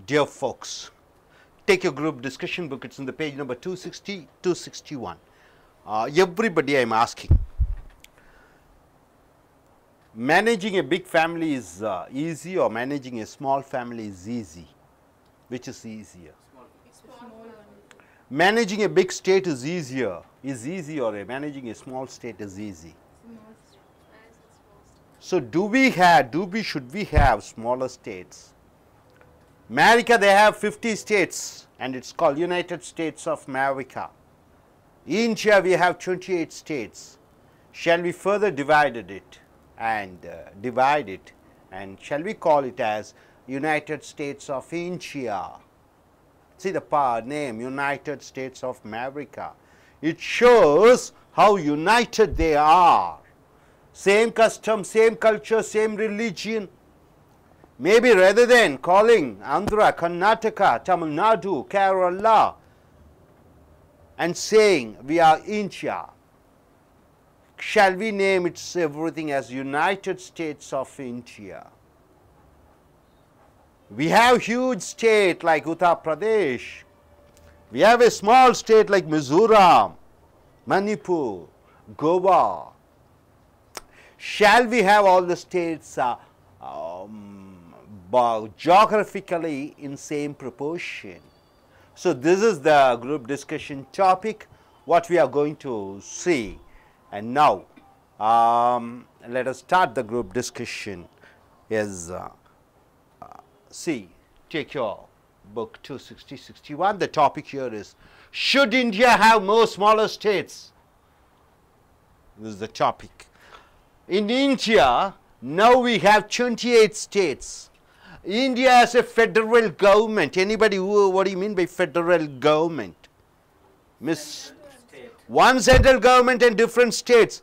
Dear folks, take your group discussion book, it's in the page number 260, 261. Everybody I am asking, managing a big family is easy or managing a small family is easy? Which is easier? Small. Managing a big state is easy or managing a small state is easy? So should we have smaller states? America, they have 50 states and it's called United States of America. India, we have 28 states. Shall we further divide it and shall we call it as United States of India? See the name, United States of America. It shows how united they are. Same custom, same culture, same religion. Maybe rather than calling Andhra, Karnataka, Tamil Nadu, Kerala and saying we are India, shall we name it everything as United States of India? We have huge state like Uttar Pradesh. We have a small state like Mizoram, Manipur, Goa. Shall we have all the states geographically in same proportion? So this is the group discussion topic, what we are going to see. And now let us start the group discussion. See, take your book 260, 61. The topic here is, should India have more smaller states? This is the topic. In India, now we have 28 states. India has a federal government. Anybody what do you mean by federal government? Miss, one central government and different states.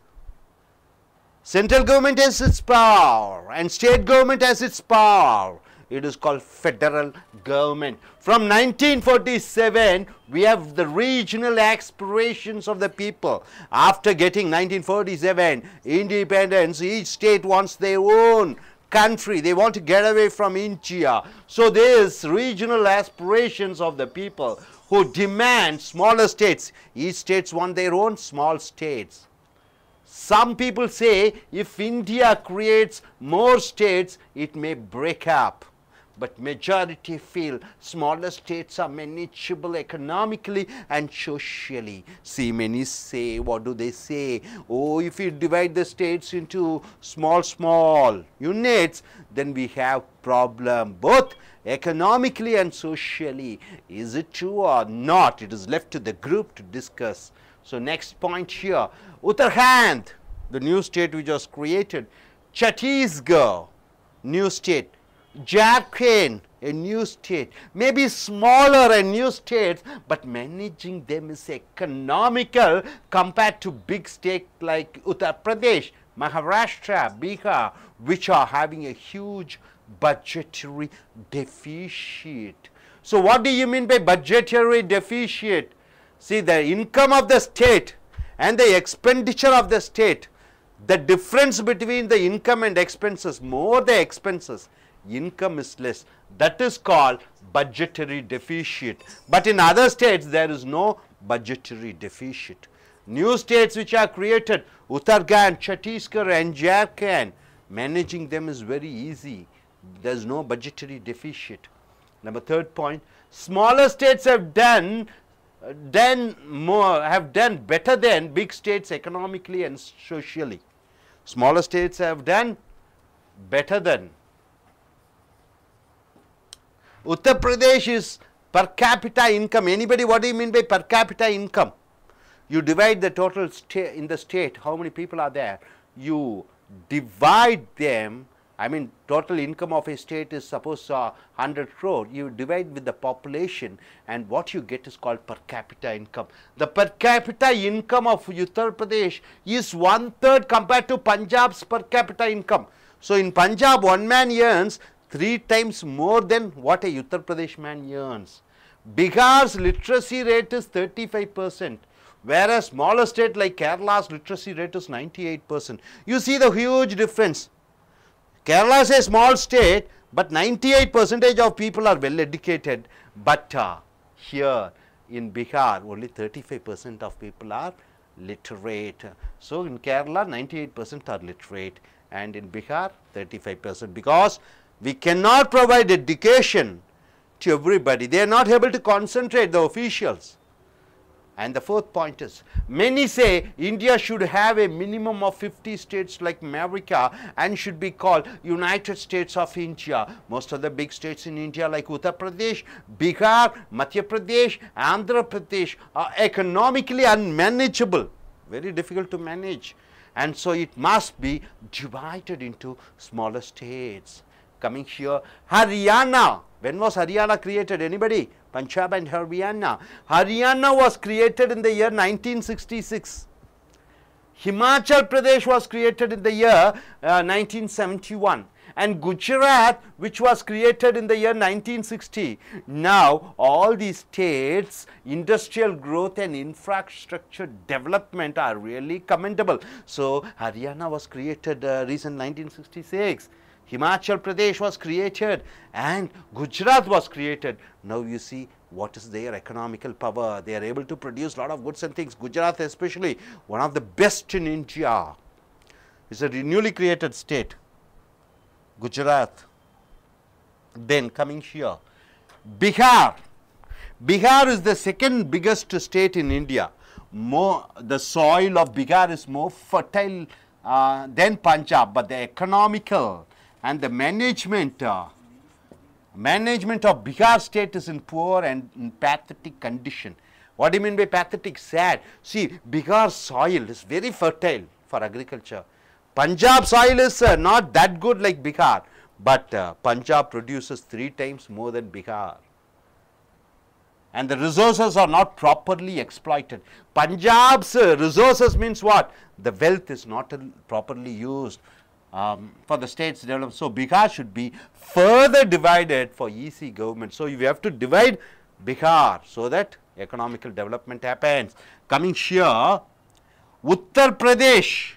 Central government has its power and state government has its power. It is called federal government. From 1947, we have the regional aspirations of the people. After getting 1947 independence, each state wants their own country. They want to get away from India. So there is regional aspirations of the people who demand smaller states. Each states want their own small states. Some people say if India creates more states, it may break up. But majority feel smaller states are manageable economically and socially. See, many say, what do they say? Oh, if you divide the states into small units, then we have problem both economically and socially. Is it true or not? It is left to the group to discuss. So next point here, Uttarakhand, the new state which was created, Chhattisgarh, new state, Jharkhand, a new state, maybe smaller and new states, but managing them is economical compared to big states like Uttar Pradesh, Maharashtra, Bihar, which are having a huge budgetary deficit. So what do you mean by budgetary deficit? See, the income of the state and the expenditure of the state, the difference between the income and expenses, more the expenses, income is less. That is called budgetary deficit. But in other states, there is no budgetary deficit. New states which are created, Uttarakhand, Chhattisgarh and Jharkhand, managing them is very easy. There is no budgetary deficit. Number third point, smaller states have done better than big states economically and socially. Smaller states have done better than. Uttar Pradesh is per capita income. Anybody, what do you mean by per capita income? You divide the total state in the state, how many people are there? You divide them, I mean total income of a state is suppose 100 crore. You divide with the population and what you get is called per capita income. The per capita income of Uttar Pradesh is 1/3 compared to Punjab's per capita income. So in Punjab, one man earns 3 times more than what a Uttar Pradesh man earns. Bihar's literacy rate is 35%, whereas smaller state like Kerala's literacy rate is 98%. You see the huge difference. Kerala is a small state, but 98% of people are well educated, but here in Bihar only 35% of people are literate. So, in Kerala 98% are literate and in Bihar 35%, because we cannot provide education to everybody. They are not able to concentrate, the officials. And the fourth point is, many say India should have a minimum of 50 states like America and should be called United States of India. Most of the big states in India like Uttar Pradesh, Bihar, Madhya Pradesh, Andhra Pradesh are economically unmanageable, very difficult to manage. And so it must be divided into smaller states. Coming here, Haryana. When was Haryana created? Anybody? Punjab and Haryana. Haryana was created in the year 1966. Himachal Pradesh was created in the year 1971. And Gujarat, which was created in the year 1960. Now, all these states, industrial growth and infrastructure development are really commendable. So, Haryana was created recent 1966. Himachal Pradesh was created and Gujarat was created. Now you see what is their economical power. They are able to produce a lot of goods and things. Gujarat especially, one of the best in India. It's a newly created state, Gujarat. Then coming here, Bihar. Bihar is the second biggest state in India. The soil of Bihar is more fertile than Punjab, but the economical and the management of Bihar state is in poor and in pathetic condition. What do you mean by pathetic? Sad. See, Bihar soil is very fertile for agriculture. Punjab soil is not that good like Bihar, but Punjab produces 3 times more than Bihar. And the resources are not properly exploited. Punjab's resources means what? The wealth is not properly used for the state's development. So, Bihar should be further divided for easy government. So, you have to divide Bihar so that economical development happens. Coming here, Uttar Pradesh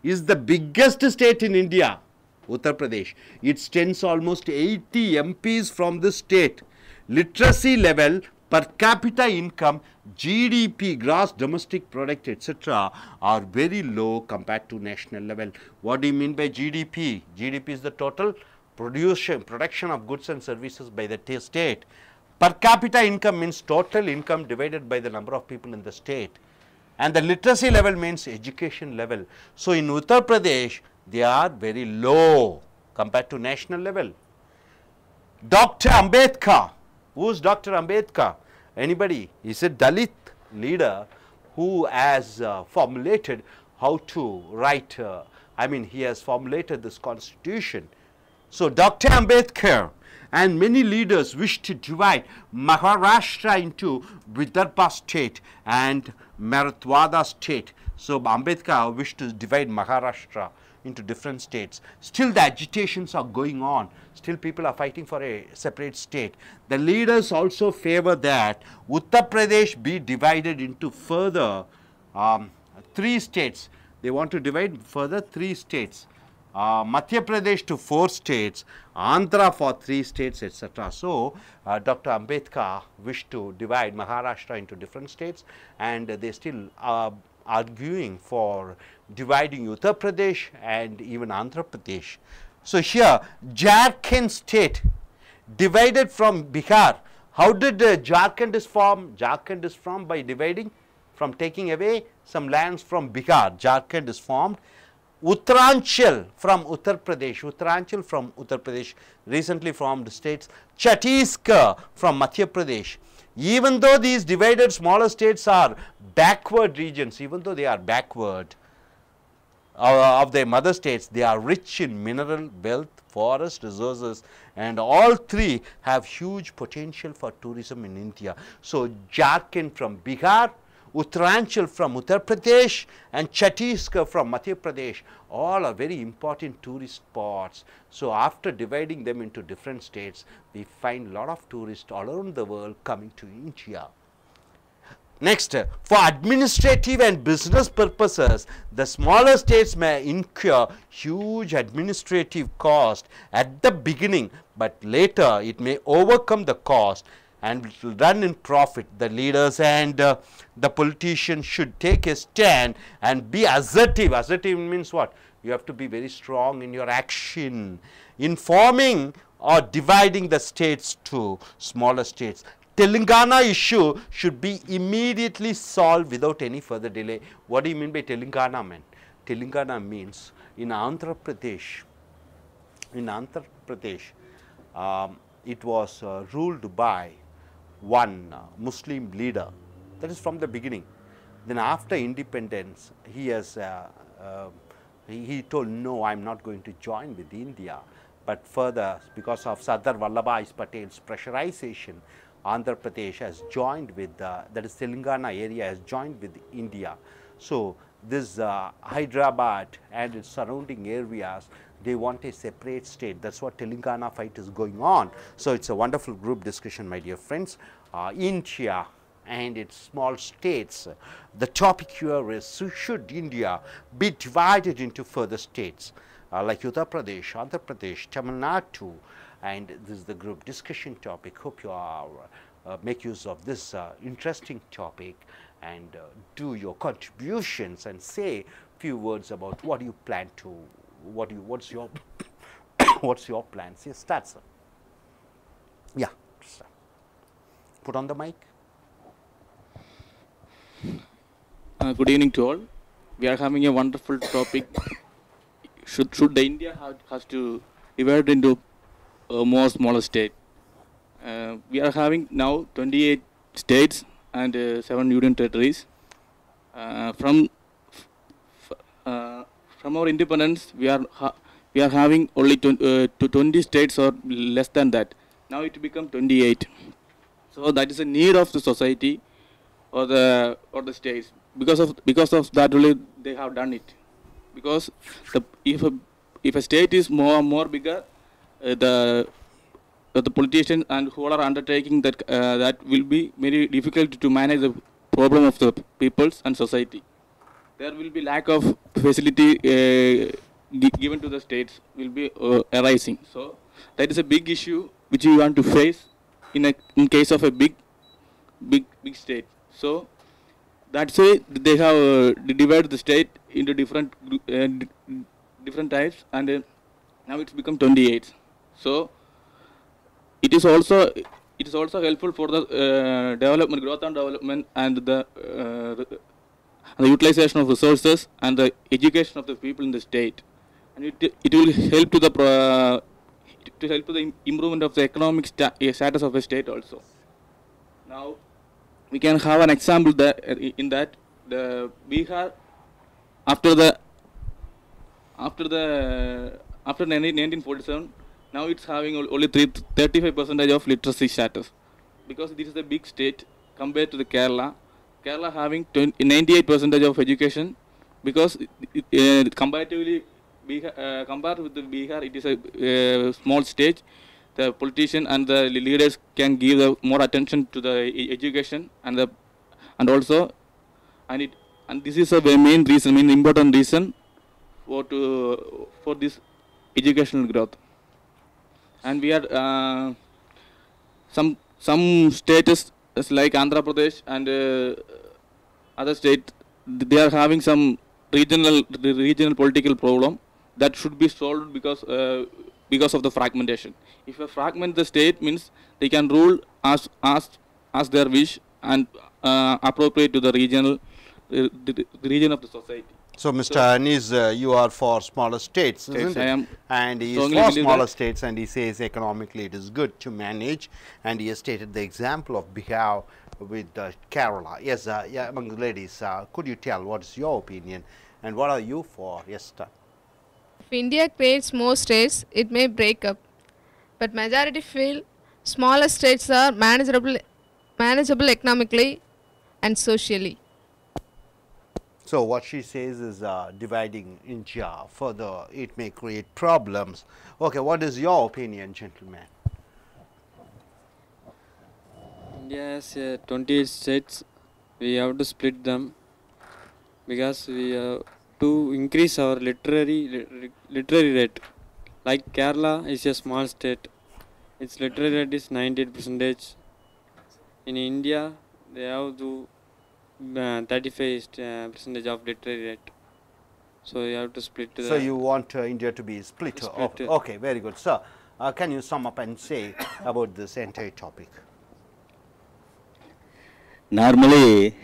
is the biggest state in India. Uttar Pradesh. It stands almost 80 MPs from the state. Literacy level, per capita income, GDP, gross domestic product, etc. are very low compared to national level. What do you mean by GDP? GDP is the total production of goods and services by the state. Per capita income means total income divided by the number of people in the state. And the literacy level means education level. So, in Uttar Pradesh, they are very low compared to national level. Dr. Ambedkar. Who is Dr. Ambedkar? Anybody? He is a Dalit leader who has formulated how to write, he has formulated this constitution. So, Dr. Ambedkar and many leaders wish to divide Maharashtra into Vidarbha state and Marathwada state. So, Ambedkar wished to divide Maharashtra into different states. Still the agitations are going on. Still people are fighting for a separate state. The leaders also favor that Uttar Pradesh be divided into further 3 states. They want to divide further 3 states. Madhya Pradesh to 4 states, Andhra for 3 states, etc. So, Dr. Ambedkar wished to divide Maharashtra into different states, and they still are arguing for dividing Uttar Pradesh and even Andhra Pradesh. So, here Jharkhand state divided from Bihar. How did Jharkhand is formed? Jharkhand is formed by dividing, from taking away some lands from Bihar. Jharkhand is formed. Uttaranchal from Uttar Pradesh, Uttaranchal from Uttar Pradesh, recently formed states. Chhattisgarh from Madhya Pradesh. Even though these divided smaller states are backward regions, even though they are backward of their mother states, they are rich in mineral wealth, forest resources, and all 3 have huge potential for tourism in India. So, Jharkhand from Bihar, Uttaranchal from Uttar Pradesh and Chhattisgarh from Madhya Pradesh, all are very important tourist spots. So, after dividing them into different states, we find a lot of tourists all around the world coming to India. Next, for administrative and business purposes, the smaller states may incur huge administrative cost at the beginning, but later it may overcome the cost and it will run in profit. The leaders and the politicians should take a stand and be assertive. Assertive means what? You have to be very strong in your action, informing or dividing the states to smaller states. Telangana issue should be immediately solved without any further delay. What do you mean by Telangana, man? Telangana means in Andhra Pradesh, it was ruled by one Muslim leader. That is from the beginning. Then after independence, he has he told, no, I am not going to join with India. But further, because of Sardar Vallabhbhai Patel's pressurization, Andhra Pradesh has joined with, that is Telangana area has joined with India. So this Hyderabad and its surrounding areas, they want a separate state. That's what Telangana fight is going on. So it's a wonderful group discussion, my dear friends. India and its small states. The topic here is, should India be divided into further states like Uttar Pradesh, Andhra Pradesh, Tamil Nadu, and this is the group discussion topic. Hope you are make use of this interesting topic and do your contributions and say few words about what you plan to, what's your what's your plans. Yes, start, sir. Yeah, sir. Put on the mic. Good evening to all. We are having a wonderful topic. Should the India has to divide into a more smaller state? We are having now 28 states and 7 union territories. From our independence, we are having only 20 states or less than that. Now it become 28. So that is a need of the society or the states. Because of that only they have done it. Because if a state is more bigger, the politicians and who are undertaking that that will be very difficult to manage the problem of the peoples and society. There will be lack of facility given to the states will be arising. So that is a big issue which we want to face in case of a big state. So that's why they have divided the state into different types, and now it's become 28. So it is also helpful for the growth and development, and the utilization of resources and the education of the people in the state, and it will help to the improvement of the economic status of a state also. Now we can have an example that in that the Bihar after 1947, now it's having only 35% of literacy status, because this is a big state compared to the Kerala. Kerala having 98% of education, because comparatively compared with the Bihar, it is a small state. The politician and the leaders can give more attention to the education and this is a main important reason for this educational growth. And we are some states like Andhra Pradesh and other states, they are having some regional political problem that should be solved because of the fragmentation. If you fragment the state, means they can rule as their wish and appropriate to the region of the society. So, Mr. Anis, you are for smaller states, isn't I it? am. And he is for smaller states, and he says economically it is good to manage, and he has stated the example of Bihar with Kerala. Yes, yeah, among the ladies, could you tell what is your opinion and what are you for? Yes, sir. If India creates more states, it may break up. But majority feel smaller states are manageable economically and socially. So what she says is dividing India further, it may create problems. Okay, what is your opinion, gentlemen? India has 28 states we have to split them because we have to increase our literary rate. Like Kerala is a small state, its literary rate is 98%. In India, they have to 35% of literary rate. So you have to split. So you want India to be split? Split. Okay, very good. Sir, can you sum up and say about this entire topic? Normally,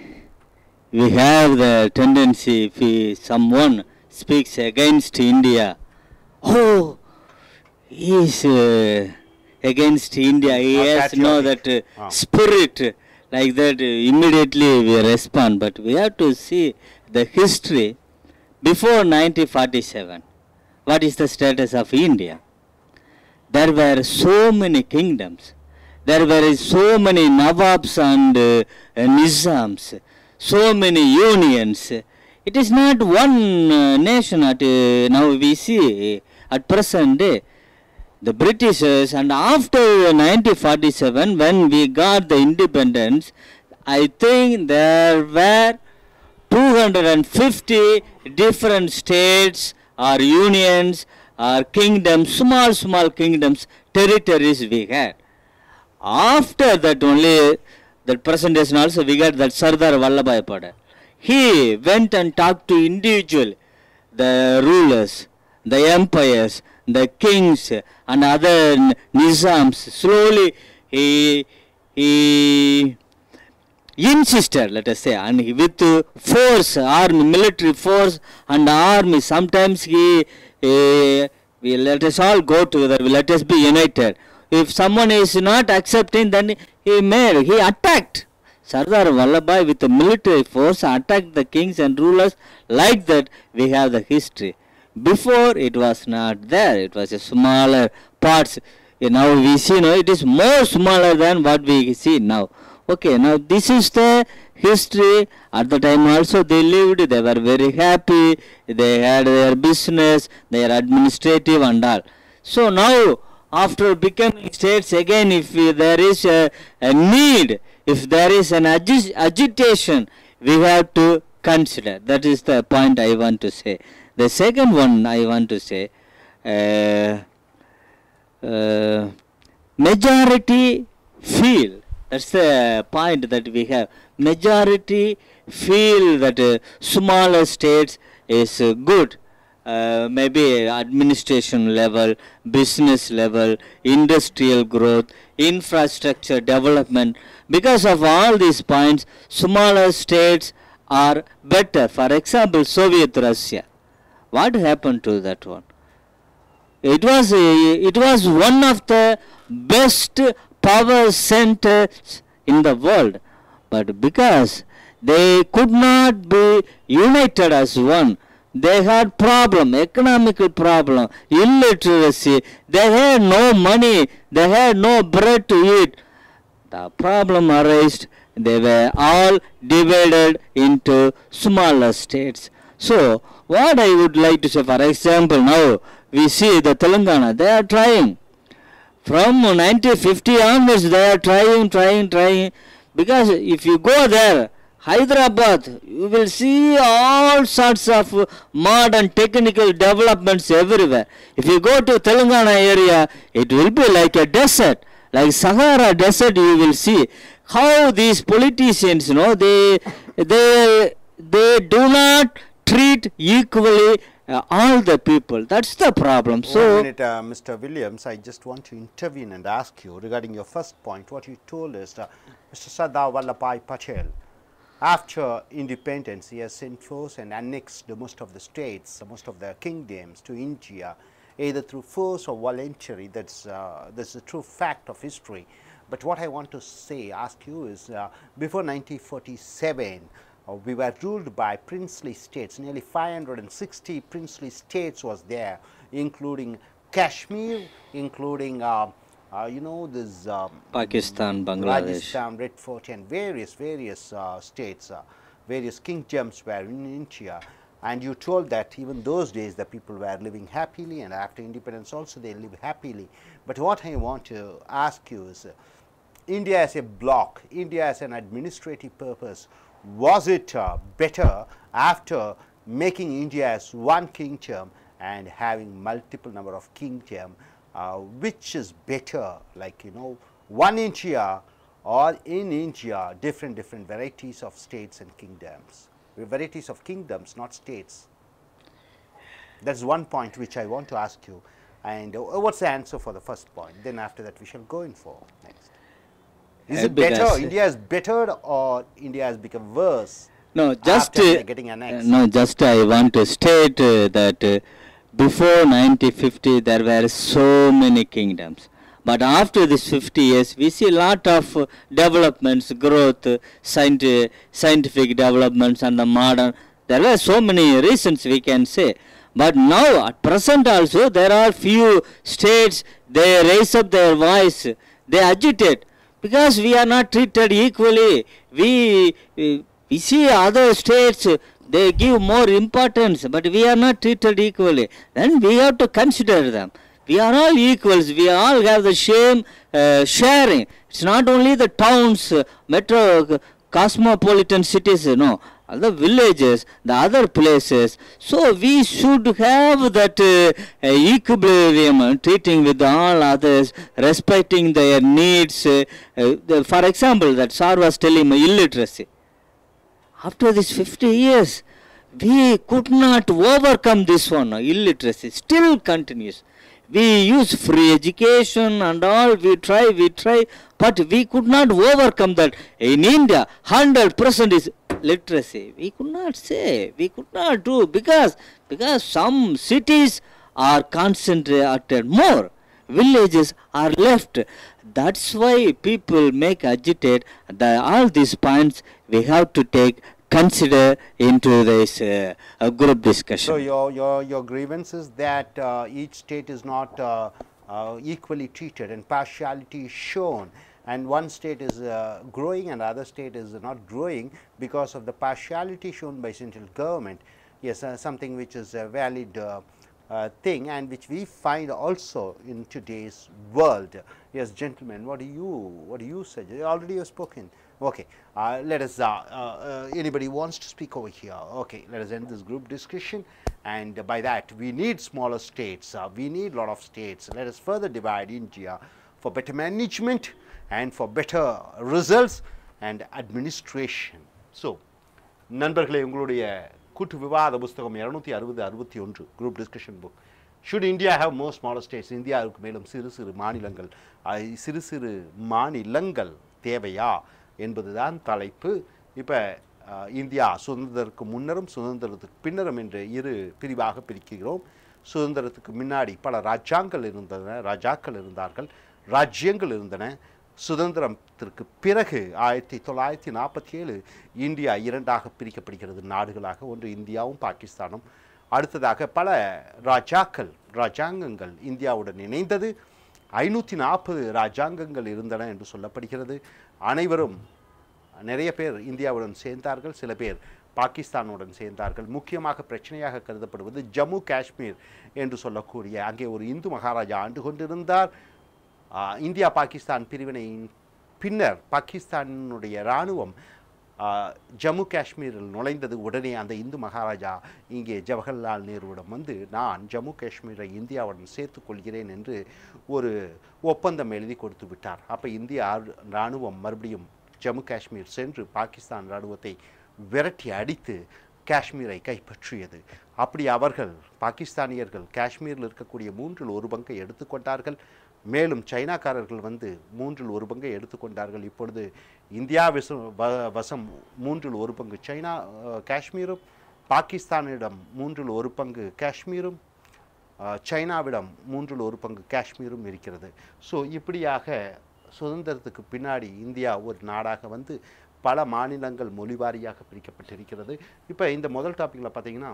we have the tendency, if someone speaks against India, oh, he is against India, he has that spirit, like that, immediately we respond. But we have to see the history before 1947. What is the status of India? There were so many kingdoms. There were so many Nawabs and Nizams, so many unions. It is not one nation at now we see at present day. The Britishers, and after 1947 when we got the independence, I think there were 250 different states or unions or kingdoms, small kingdoms, territories we had. After that only, that presentation also we got that Sardar Vallabhbhai Patel. He went and talked to individual, the rulers, the empires, the kings and other nizams. Slowly he insisted, let us say, and he, with force, army, military force and army, sometimes he let us all go together, let us be united. If someone is not accepting, then he attacked. Sardar Vallabhbhai with the military force attacked the kings and rulers. Like that we have the history. Before it was not there, it was a smaller parts. Now we see, it is more smaller than what we see now. Okay, now this is the history. At the time also they lived, they were very happy, they had their business, their administrative and all. So now, after becoming states, again if there is a need, if there is an agitation, we have to consider. That is the point I want to say. The second one I want to say, majority feel, that's the point that we have. Majority feel that smaller states is good. Maybe administration level, business level, industrial growth, infrastructure development. Because of all these points, smaller states are better. For example, Soviet Russia. What happened to that one? It was one of the best power centers in the world, but because they could not be united as one, they had problem, economical problem, illiteracy, they had no money, they had no bread to eat. The problem arose, they were all divided into smaller states. So, what I would like to say, for example, now we see the Telangana, they are trying. From 1950 onwards, they are trying, because if you go there, Hyderabad, you will see all sorts of modern technical developments everywhere. If you go to Telangana area, it will be like a desert, like Sahara desert. You will see how these politicians, they do not treat equally all the people. That's the problem. So, 1 minute, Mr. Williams, I just want to intervene and ask you regarding your first point. What you told us, Mr. Sardar Vallabhbhai Patel, after independence, he has sent force and annexed most of the states, most of the kingdoms to India, either through force or voluntary. That's a true fact of history. But what I want to say, ask you is, before 1947, we were ruled by princely states. Nearly 560 princely states was there, including Kashmir, including this Pakistan, Bangladesh, Rajasthan, Red Fort, and various states, various kingdoms were in India. And you told that even those days the people were living happily, and after independence also they live happily. But what I want to ask you is, India as a bloc, India as an administrative purpose, Was it better after making India as one kingdom and having multiple number of kingdom, which is better, like, you know, one India or in India, different varieties of states and kingdoms, varieties of kingdoms, not states. That's one point which I want to ask you. And what's the answer for the first point? Then after that we shall go in for next. Is it better? India is better or India has become worse? No, just getting annexed? no, just I want to state that before 1950 there were so many kingdoms. But after this 50 years, we see a lot of developments, growth, scientific developments and the modern. There are so many reasons we can say. But now at present also there are few states, they raise up their voice, they agitate because we are not treated equally. We see other states, they give more importance, but we are not treated equally. Then we have to consider them. We are all equals, we all have the same sharing. It's not only the towns, metro, cosmopolitan cities, no, the villages, the other places. So we should have that equilibrium, treating with all others, respecting their needs. For example, that Sir was telling me illiteracy. After this 50 years, we could not overcome this one, illiteracy still continues. We use free education and all, we try, but we could not overcome that. In India, 100% is literacy. We could not say, we could not do, because some cities are concentrated more, villages are left. That's why people make agitate. All these points we have to consider into this group discussion. So your grievance is that each state is not equally treated and partiality is shown, and one state is growing and other state is not growing because of the partiality shown by central government. Yes, something which is a valid thing and which we find also in today's world. Yes, gentlemen, what do you suggest? Already you have spoken. Okay, let us, anybody wants to speak over here? Okay, let us end this group discussion, and by that we need smaller states, we need lot of states. Let us further divide India for better management and for better results and administration. So, நண்பர்களே, உங்களுடைய கூட்டு விவாத புத்தகம் 260-61 group discussion book. Should India have more smaller states? இந்தியாவுக்கு மேலும் சிறு மாநிலங்கள் தேவையா என்பதுதான் தலைப்பு. இப்போ இந்தியா சுதந்திரத்துக்கு முன்னரும் சுதந்திரத்துக்கு பின்னரும் என்று இரு பிரிவாக பிரிக்கிறோம். சுதந்திரத்துக்கு முன்னாடி பல ராஜாக்கள் இருந்தார்கள், ராஜ்யங்கள் இருந்தன. சுதந்திரத்திற்கு பிறகு 1947 இந்தியா இரண்டாக பிரிக்கப்படுகிறது நாடுகளாக. ஒன்று இந்தியாவும் பாகிஸ்தானும். அடுத்ததாக பல ராஜாங்கங்கள் இந்தியாவுடன் இணைந்தது. 540 ராஜாங்கங்கள் இருந்தன என்று சொல்லப்படுகிறது. அனைவரும் நிறைய பேர் இந்தியாவுடன் சேர்ந்தார்கள், சில பேர் பாகிஸ்தானுடன் சேர்ந்தார்கள். முக்கியமாக பிரச்சனையாக கருதப்படுவது ஜம்மு காஷ்மீர் என்று சொல்லக்கூடிய, அங்கே ஒரு இந்து மகாராஜா ஆண்டு கொண்டிருந்தார். இந்தியா பாகிஸ்தான் பிரிவினையின் பின்னர் பாகிஸ்தானுடைய இராணுவம் ஜம்மு காஷ்மீரில் நுழைந்தது. உடனே அந்த இந்து மகாராஜா இங்கே ஜவஹர்லால் நேருவிடம் வந்து, நான் ஜம்மு காஷ்மீரை இந்தியாவுடன் சேர்த்து கொள்கிறேன் என்று ஒரு ஒப்பந்தம் எழுதி கொடுத்து விட்டார். அப்போ இந்திய இராணுவம் மறுபடியும் ஜம்மு காஷ்மீர் சென்று பாகிஸ்தான் இராணுவத்தை விரட்டி அடித்து காஷ்மீரை கைப்பற்றியது. அப்படி அவர்கள் பாகிஸ்தானியர்கள் காஷ்மீரில் இருக்கக்கூடிய 1/3 பங்கை எடுத்துக்கொண்டார்கள். மேலும் சைனாக்காரர்கள் வந்து 1/3 பங்கை எடுத்துக்கொண்டார்கள். இப்பொழுது இந்தியா வசம் 1/3 பங்கு சைனா காஷ்மீரும், பாகிஸ்தானிடம் 1/3 பங்கு காஷ்மீரும், சைனாவிடம் 1/3 பங்கு காஷ்மீரும் இருக்கிறது. ஸோ இப்படியாக சுதந்திரத்துக்கு பின்னாடி இந்தியா ஒரு நாடாக வந்து பல மாநிலங்கள் மொழிவாரியாக பிரிக்கப்பட்டிருக்கிறது. இப்போ இந்த முதல் டாப்பிக்கில் பார்த்தீங்கன்னா,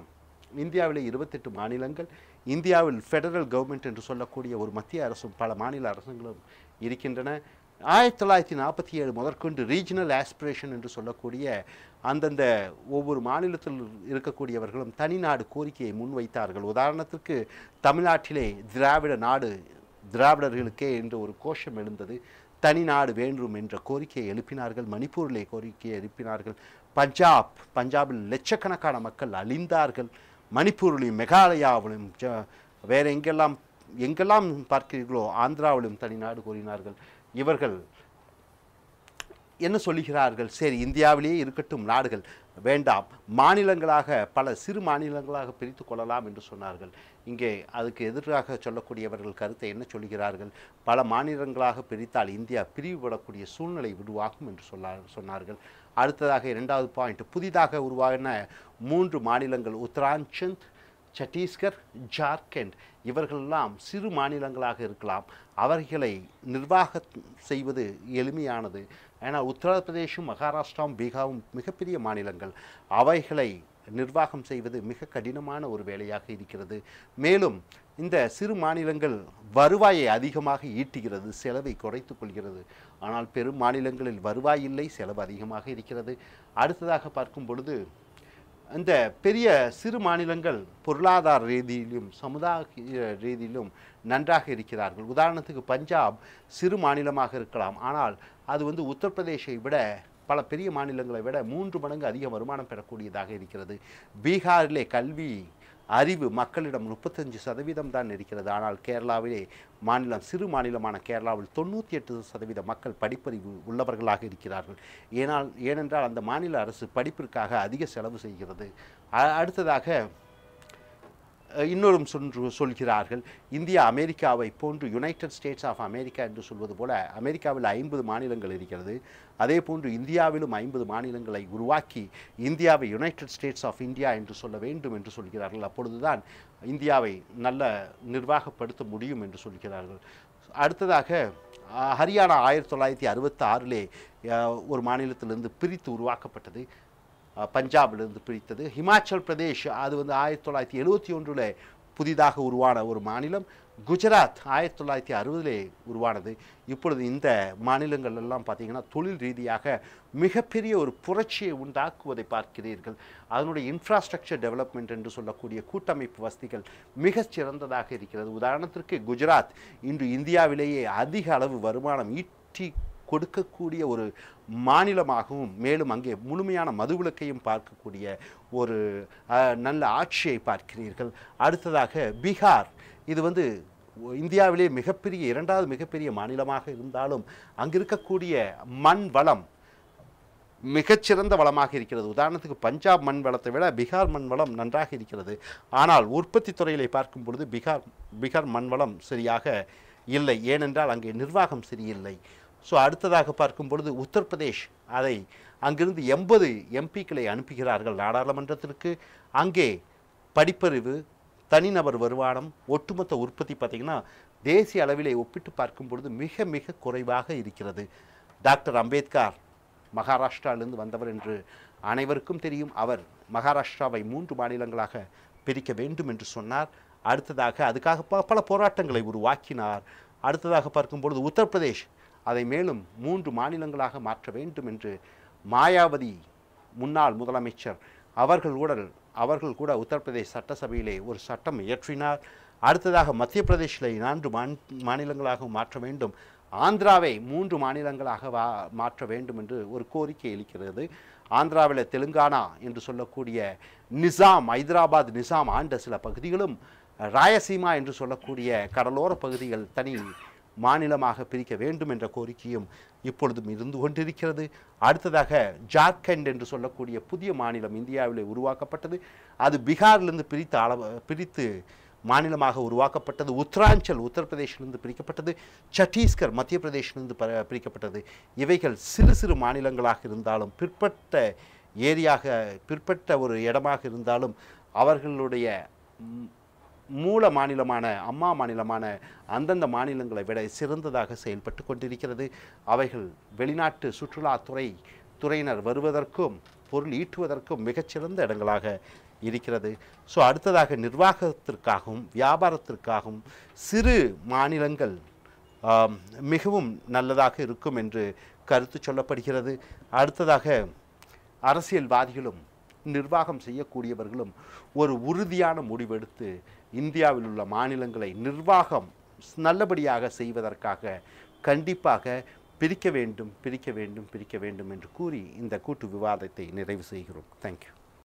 இந்தியாவில் 28 மாநிலங்கள், இந்தியாவில் ஃபெடரல் கவர்மெண்ட் என்று சொல்லக்கூடிய ஒரு மத்திய அரசும் பல மாநில அரசுகளும் இருக்கின்றன. 1947 முதற்கொண்டு ரீஜனல் ஆஸ்பிரேஷன் என்று சொல்லக்கூடிய அந்தந்த ஒவ்வொரு மாநிலத்தில் இருக்கக்கூடியவர்களும் தனிநாடு கோரிக்கையை முன்வைத்தார்கள். உதாரணத்திற்கு தமிழ்நாட்டிலே திராவிட நாடு, திராவிடர்களுக்கே என்று ஒரு கோஷம் எழுந்தது. தனி நாடு வேண்டும் என்ற கோரிக்கையை எழுப்பினார்கள். மணிப்பூரிலே கோரிக்கையை எழுப்பினார்கள். பஞ்சாபில் லட்சக்கணக்கான மக்கள் அழிந்தார்கள். மணிப்பூரிலும் மேகாலயாவிலும் வேறு எங்கெல்லாம் பார்க்கிறீர்களோ ஆந்திராவிலும் தனி நாடு கோரினார்கள். இவர்கள் என்ன சொல்லுகிறார்கள்? சரி, இந்தியாவிலேயே இருக்கட்டும், நாடுகள் வேண்டாம், மாநிலங்களாக பல சிறு மாநிலங்களாக பிரித்து கொள்ளலாம் என்று சொன்னார்கள். இங்கே அதுக்கு எதிராக சொல்லக்கூடியவர்கள் கருத்தை என்ன சொல்கிறார்கள்? பல மாநிலங்களாக பிரித்தால் இந்தியா பிரிவுபடக்கூடிய சூழ்நிலை உருவாகும் என்று சொன்னார்கள். அடுத்ததாக 2வது பாயிண்ட், புதிதாக உருவாகின 3 மாநிலங்கள் உத்தராஞ்சல், சத்தீஸ்கர், ஜார்க்கண்ட், இவர்களெல்லாம் சிறு மாநிலங்களாக இருக்கலாம். அவர்களை நிர்வாகம் செய்வது எளிமையானது. ஏன்னா உத்தரப்பிரதேசும் மகாராஷ்டிராவும் பீகாரும் மிகப்பெரிய மாநிலங்கள். அவைகளை நிர்வாகம் செய்வது மிக கடினமான ஒரு வேலையாக இருக்கிறது. மேலும் இந்த சிறு மாநிலங்கள் வருவாயை அதிகமாக ஈட்டுகிறது, செலவை குறைத்து கொள்கிறது. ஆனால் பெரும் மாநிலங்களில் வருவாய் இல்லை, செலவு அதிகமாக இருக்கிறது. அடுத்ததாக பார்க்கும் பொழுது இந்த பெரிய சிறு மாநிலங்கள் பொருளாதார ரீதியிலும் சமுதாய ரீதியிலும் நன்றாக இருக்கிறார்கள். உதாரணத்துக்கு பஞ்சாப் சிறு மாநிலமாக இருக்கலாம், ஆனால் அது உத்தரப்பிரதேசை விட பல பெரிய மாநிலங்களை விட 3 மடங்கு அதிக வருமானம் பெறக்கூடியதாக இருக்கிறது. பீகாரிலே கல்வி அறிவு மக்களிடம் 35% தான் இருக்கிறது. ஆனால் கேரளாவிலே சிறு மாநிலமான கேரளாவில் 98% மக்கள் படிப்பறிவு உள்ளவர்களாக இருக்கிறார்கள். ஏனென்றால் அந்த மாநில அரசு படிப்பிற்காக அதிக செலவு செய்கிறது. அடுத்ததாக இன்னொரு சொல்கிறார்கள், இந்தியா அமெரிக்காவை போன்று யுனைடெட் ஸ்டேட்ஸ் ஆஃப் அமெரிக்கா என்று சொல்வது போல அமெரிக்காவில் 50 மாநிலங்கள் இருக்கிறது. அதே போன்று இந்தியாவிலும் 50 மாநிலங்களை உருவாக்கி இந்தியாவை யுனைடெட் ஸ்டேட்ஸ் ஆஃப் இந்தியா என்று சொல்ல வேண்டும் என்று சொல்கிறார்கள். அப்பொழுதுதான் இந்தியாவை நல்ல நிர்வாகப்படுத்த முடியும் என்று சொல்கிறார்கள். அடுத்ததாக ஹரியானா 1966 ஒரு மாநிலத்திலிருந்து பிரித்து உருவாக்கப்பட்டது, பஞ்சாபிலிருந்து பிரித்தது. ஹிமாச்சல் பிரதேஷ் அது 1971 புதிதாக உருவான ஒரு மாநிலம். குஜராத் 1960 உருவானது. இப்பொழுது இந்த மாநிலங்கள் எல்லாம் பார்த்தீங்கன்னா தொழில் ரீதியாக மிகப்பெரிய ஒரு புரட்சியை உண்டாக்குவதை பார்க்கிறீர்கள். அதனுடைய இன்ஃப்ராஸ்ட்ரக்சர் டெவலப்மெண்ட் என்று சொல்லக்கூடிய கூட்டமைப்பு வசதிகள் மிகச் சிறந்ததாக இருக்கிறது. உதாரணத்திற்கு குஜராத் இன்று இந்தியாவிலேயே அதிக அளவு வருமானம் ஈட்டி கொடுக்கக்கூடிய ஒரு மாநிலமாகவும், மேலும் அங்கே முழுமையான மதுவிலக்கையும் பார்க்கக்கூடிய ஒரு நல்ல ஆட்சியை பார்க்கிறீர்கள். அடுத்ததாக பீகார், இது இந்தியாவிலே மிகப்பெரிய 2வது மிகப்பெரிய மாநிலமாக இருந்தாலும் அங்கு இருக்கக்கூடிய மண் வளம் மிகச்சிறந்த வளமாக இருக்கிறது. உதாரணத்துக்கு பஞ்சாப் மண் வளத்தை விட பீகார் மண் வளம் நன்றாக இருக்கிறது. ஆனால் உற்பத்தி துறையிலே பார்க்கும் பொழுது பீகார் மண் வளம் சரியாக இல்லை, ஏனென்றால் அங்கே நிர்வாகம் சரியில்லை. ஸோ அடுத்ததாக பார்க்கும் பொழுது உத்தரப்பிரதேஷ், அங்கிருந்து 80 எம்பிக்களை அனுப்புகிறார்கள் நாடாளுமன்றத்திற்கு. அங்கே படிப்பறிவு, தனிநபர் வருமானம், ஒட்டுமொத்த உற்பத்தி பார்த்திங்கன்னா தேசிய அளவிலே ஒப்பிட்டு பார்க்கும் பொழுது மிக மிக குறைவாக இருக்கிறது. டாக்டர் அம்பேத்கர் மகாராஷ்டிராவிலிருந்து வந்தவர் என்று அனைவருக்கும் தெரியும். அவர் மகாராஷ்டிராவை 3 மாநிலங்களாக பிரிக்க வேண்டும் என்று சொன்னார். அடுத்ததாக அதுக்காக பல போராட்டங்களை உருவாக்கினார். அடுத்ததாக பார்க்கும் பொழுது உத்தரப்பிரதேஷ் அதை மேலும் 3 மாநிலங்களாக மாற்ற வேண்டும் என்று மாயாவதி முன்னாள் முதலமைச்சர் அவர்கள் கூட உத்தரப்பிரதேஷ் சட்டசபையிலே ஒரு சட்டம் இயற்றினார். அடுத்ததாக மத்திய பிரதேசில் 4 மாநிலங்களாக மாற்ற வேண்டும், ஆந்திராவை 3 மாநிலங்களாக மாற்ற வேண்டும் என்று ஒரு கோரிக்கை எழுக்கிறது. ஆந்திராவில் தெலுங்கானா என்று சொல்லக்கூடிய ஹைதராபாத் நிசாம் ஆண்ட சில பகுதிகளும், ராயசீமா என்று சொல்லக்கூடிய கடலோர பகுதிகள் தனி மாநிலமாக பிரிக்க வேண்டும் என்ற கோரிக்கையும் இப்பொழுதும் இருந்து கொண்டிருக்கிறது. அடுத்ததாக ஜார்க்கண்ட் என்று சொல்லக்கூடிய புதிய மாநிலம் இந்தியாவிலே உருவாக்கப்பட்டது. அது பீகாரிலிருந்து பிரித்து மாநிலமாக உருவாக்கப்பட்டது. உத்தராஞ்சல் உத்தரப்பிரதேசிலிருந்து பிரிக்கப்பட்டது. சத்தீஸ்கர் மத்திய பிரதேசிலிருந்து பிரிக்கப்பட்டது. இவைகள் சிறு சிறு மாநிலங்களாக இருந்தாலும், பிற்பட்ட ஒரு இடமாக இருந்தாலும், அவர்களுடைய மூல மாநிலமான அம்மா மாநிலமான அந்தந்த மாநிலங்களை விட சிறந்ததாக செயல்பட்டு கொண்டிருக்கிறது. அவைகள் வெளிநாட்டு துறையினர் வருவதற்கும் பொருள் ஈட்டுவதற்கும் மிகச்சிறந்த இடங்களாக இருக்கிறது. ஸோ அடுத்ததாக நிர்வாகத்திற்காகவும் வியாபாரத்திற்காகவும் சிறு மாநிலங்கள் மிகவும் நல்லதாக இருக்கும் என்று கருத்து சொல்லப்படுகிறது. அடுத்ததாக அரசியல்வாதிகளும் நிர்வாகம் செய்யக்கூடியவர்களும் ஒரு உறுதியான முடிவெடுத்து இந்தியாவில் உள்ள மாநிலங்களை நிர்வாகம் நல்லபடியாக செய்வதற்காக கண்டிப்பாக பிரிக்க வேண்டும் என்று கூறி இந்த கூட்டு விவாதத்தை நிறைவு செய்கிறோம். தேங்க்யூ.